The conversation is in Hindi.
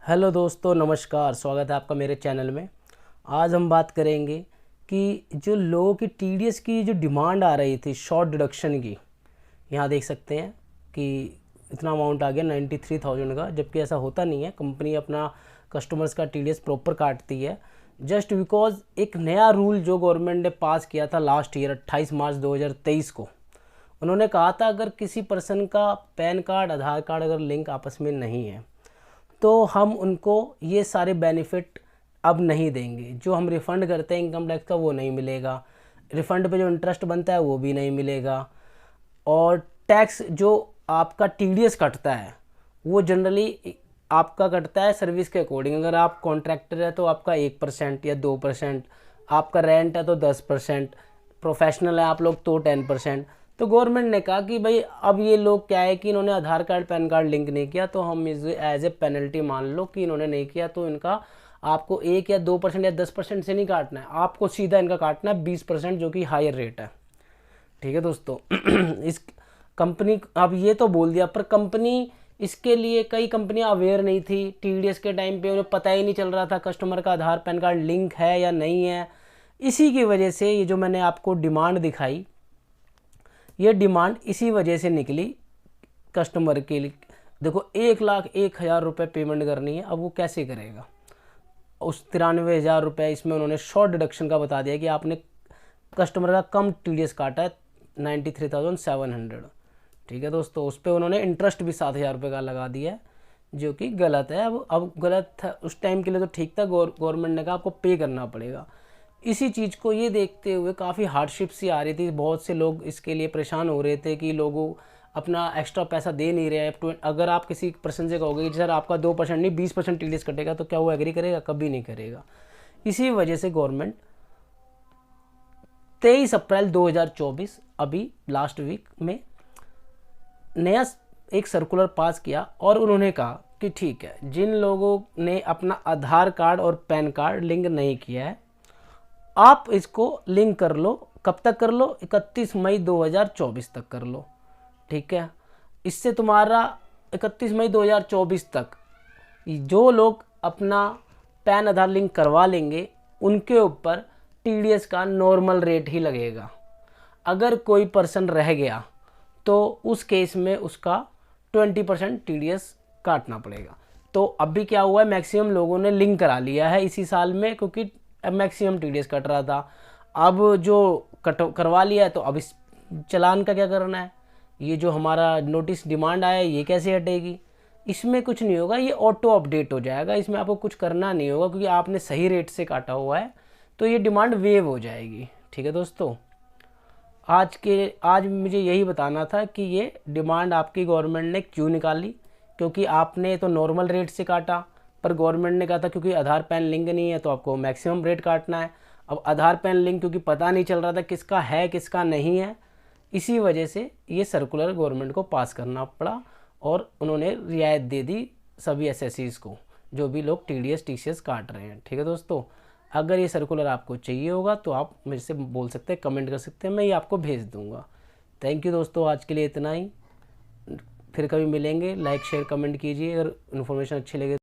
हेलो दोस्तों, नमस्कार। स्वागत है आपका मेरे चैनल में। आज हम बात करेंगे कि जो लोगों की टीडीएस की जो डिमांड आ रही थी शॉर्ट डिडक्शन की, यहाँ देख सकते हैं कि इतना अमाउंट आ गया 93,000 का, जबकि ऐसा होता नहीं है। कंपनी अपना कस्टमर्स का टीडीएस प्रॉपर काटती है, जस्ट बिकॉज एक नया रूल जो गवर्नमेंट ने पास किया था लास्ट ईयर 28 मार्च 2023 को। उन्होंने कहा था अगर किसी पर्सन का पैन कार्ड, आधार कार्ड अगर लिंक आपस में नहीं है तो हम उनको ये सारे बेनिफिट अब नहीं देंगे। जो हम रिफ़ंड करते हैं इनकम टैक्स का वो नहीं मिलेगा, रिफ़ंड पे जो इंटरेस्ट बनता है वो भी नहीं मिलेगा, और टैक्स जो आपका टीडीएस कटता है वो जनरली आपका कटता है सर्विस के अकॉर्डिंग। अगर आप कॉन्ट्रैक्टर है तो आपका 1% या 2%, आपका रेंट है तो 10%, प्रोफेशनल है आप लोग तो 10%। तो गवर्नमेंट ने कहा कि भाई अब ये लोग क्या है कि इन्होंने आधार कार्ड पैन कार्ड लिंक नहीं किया तो हम इसे एज ए पेनल्टी मान लो कि इन्होंने नहीं किया, तो इनका आपको 1 या 2% या 10% से नहीं काटना है, आपको सीधा इनका काटना है 20%, जो कि हायर रेट है। ठीक है दोस्तों। इस कंपनी अब ये तो बोल दिया, पर कंपनी इसके लिए कई कंपनियां अवेयर नहीं थी टीडीएस के टाइम पे, उन्हें पता ही नहीं चल रहा था कस्टमर का आधार पैन कार्ड लिंक है या नहीं है। इसी की वजह से ये जो मैंने आपको डिमांड दिखाई, ये डिमांड इसी वजह से निकली कस्टमर के लिए। देखो 1,01,000 रुपये पेमेंट करनी है, अब वो कैसे करेगा? उस 93,000 रुपये इसमें उन्होंने शॉर्ट डिडक्शन का बता दिया कि आपने कस्टमर का कम टीडीएस काटा है 93,700। ठीक है दोस्तों, उस पर उन्होंने इंटरेस्ट भी 7,000 रुपये का लगा दिया है, जो कि गलत है। अब गलत था, उस टाइम के लिए तो ठीक था, गवर्नमेंट ने कहा आपको पे करना पड़ेगा। इसी चीज़ को ये देखते हुए काफ़ी हार्डशिप सी आ रही थी, बहुत से लोग इसके लिए परेशान हो रहे थे कि लोगों अपना एक्स्ट्रा पैसा दे नहीं रहे हैं। अगर आप किसी पर्सन से कहोगे कि सर आपका 2% नहीं 20% टीडीएस कटेगा, तो क्या वो एग्री करेगा? कभी नहीं करेगा। इसी वजह से गवर्नमेंट 23 अप्रैल 2024 अभी लास्ट वीक में नया एक सर्कुलर पास किया, और उन्होंने कहा कि ठीक है, जिन लोगों ने अपना आधार कार्ड और पैन कार्ड लिंक नहीं किया है आप इसको लिंक कर लो। कब तक कर लो? 31 मई 2024 तक कर लो। ठीक है, इससे तुम्हारा 31 मई 2024 तक जो लोग अपना पैन आधार लिंक करवा लेंगे उनके ऊपर टीडीएस का नॉर्मल रेट ही लगेगा। अगर कोई पर्सन रह गया तो उस केस में उसका 20% टीडीएस काटना पड़ेगा। तो अभी क्या हुआ है, मैक्सिमम लोगों ने लिंक करा लिया है इसी साल में, क्योंकि अब मैक्सिमम टीडीएस कट रहा था। अब जो करवा लिया है तो अब इस चालान का क्या करना है? ये जो हमारा नोटिस डिमांड आया है ये कैसे हटेगी? इसमें कुछ नहीं होगा, ये ऑटो अपडेट हो जाएगा, इसमें आपको कुछ करना नहीं होगा, क्योंकि आपने सही रेट से काटा हुआ है, तो ये डिमांड वेव हो जाएगी। ठीक है दोस्तों, आज मुझे यही बताना था कि ये डिमांड आपकी गवर्नमेंट ने क्यों निकाली, क्योंकि आपने तो नॉर्मल रेट से काटा, पर गवर्नमेंट ने कहा था क्योंकि आधार पैन लिंक नहीं है तो आपको मैक्सिमम रेट काटना है। अब आधार पैन लिंक क्योंकि पता नहीं चल रहा था किसका है किसका नहीं है, इसी वजह से ये सर्कुलर गवर्नमेंट को पास करना पड़ा, और उन्होंने रियायत दे दी सभी एसएससीज को, जो भी लोग टीडीएस टीसीएस काट रहे हैं। ठीक है दोस्तों, अगर ये सर्कुलर आपको चाहिए होगा तो आप मेरे से बोल सकते हैं, कमेंट कर सकते हैं, मैं ये आपको भेज दूँगा। थैंक यू दोस्तों, आज के लिए इतना ही। फिर कभी मिलेंगे। लाइक शेयर कमेंट कीजिए, अगर इन्फॉर्मेशन अच्छी लगे